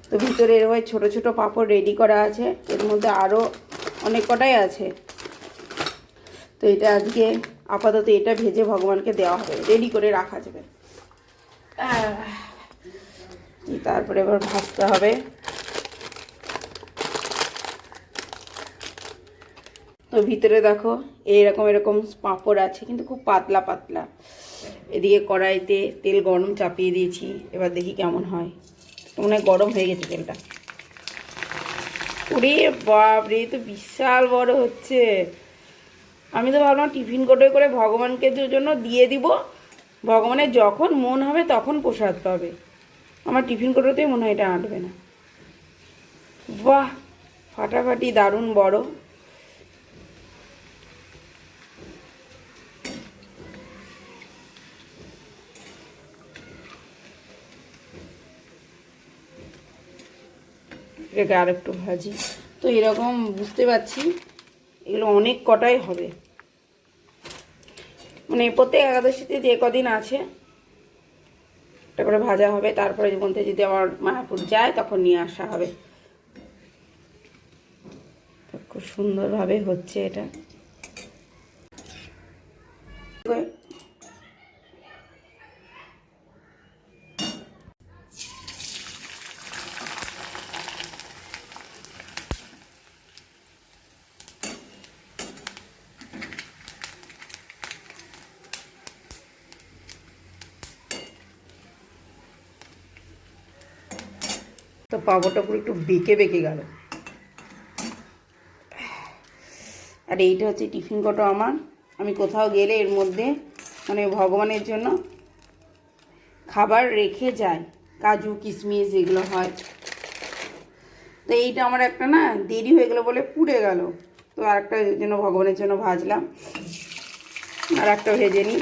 তো ভিতরে এরকম ছোটো ছোটো পাঁপড় রেডি করা আছে, এর মধ্যে আরও অনেক কটাই আছে। তো এটা আজকে আপাতত এটা ভেজে ভগবানকে দেওয়া হবে, রেডি করে রাখা যাবে। তারপরে এবার ভাজতে হবে। তো ভিতরে দেখো এরকম এরকম পাঁপড় আছে, কিন্তু খুব পাতলা পাতলা। এদিকে কড়াইতে তেল গরম চাপিয়ে দিয়েছি, এবার দেখি কেমন হয়। মনে হয় গরম হয়ে গেছে তেলটা। ওরে বাপরে, তো বিশাল বড় হচ্ছে। আমি তো ভাবলাম টিফিন কোটে করে ভগবানকে জন্য দিয়ে দিব, ভগবানের যখন মন হবে তখন প্রসাদ পাবে। আমার টিফিন কোটোতেই মনে হয় এটা আঁটবে না। বাহ, ফাটাফাটি দারুণ বড়। এটাকে আর একটু ভাজি। তো এরকম বুঝতে পারছি এগুলো অনেক কটাই হবে, মানে প্রত্যেক একাদশীতে যে কদিন আছে এটা করে ভাজা হবে। তারপরে মধ্যে যদি আমার মায়াপুর যায় তখন নিয়ে আসা হবে। খুব সুন্দরভাবে হচ্ছে এটা। তো পাঁপড়টা পুরো একটু বেঁকে বেঁকে গেল। আর এইটা হচ্ছে টিফিন কোটো আমার। আমি কোথাও গেলে এর মধ্যে মানে ভগবানের জন্য খাবার রেখে যাই, কাজু কিশমিশ যেগুলো হয়। তো এইটা আমার একটা না দেরি হয়ে গেলো বলে পুড়ে গেল। তো আর একটা জন্য ভগবানের জন্য ভাজলাম, আর একটা ভেজে নিই।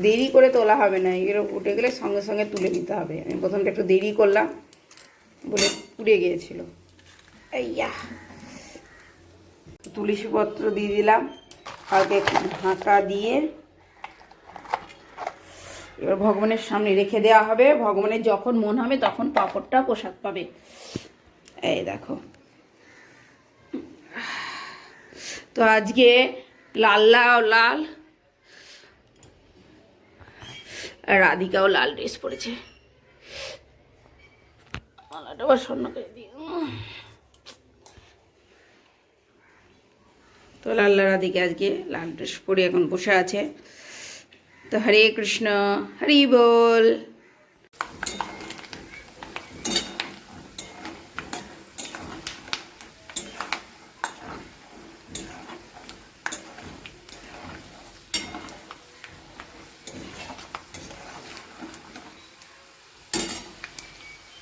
দেরি করে তোলা হবে না, এগুলো উঠে গেলে সঙ্গে সঙ্গে তুলে নিতে হবে। আমি প্রথমটা একটু দেরি করলাম বলে পুড়ে গিয়েছিল। এইয়া তুলসী পত্র দিয়ে দিলাম, হালকা একটু ঢাকা দিয়ে এবার ভগবানের সামনে রেখে দেওয়া হবে। ভগবানের যখন মন হবে তখন পাঁপড়টা প্রসাদ পাবে। এই দেখো, তো আজকে লাল লাল লাল, আর রাধিকাও লাল ড্রেস পরেছে। মালাটা আবার স্বর্ণ করে দিই। তো লাল্লা রাধিকা আজকে লাল ড্রেস পরে এখন বসে আছে। তো হরে কৃষ্ণ, হরি বল।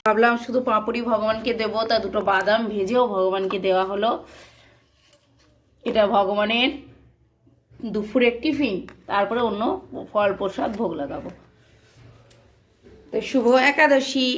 ভাবলাম শুধু পাঁপড়ি ভগবানকে দেবো, তা দুটো বাদাম ভেজেও ভগবানকে দেওয়া হলো। এটা ভগবানের দুপুরের টিফিন, তারপরে অন্য ফল প্রসাদ ভোগ লাগাবো। তো শুভ একাদশী।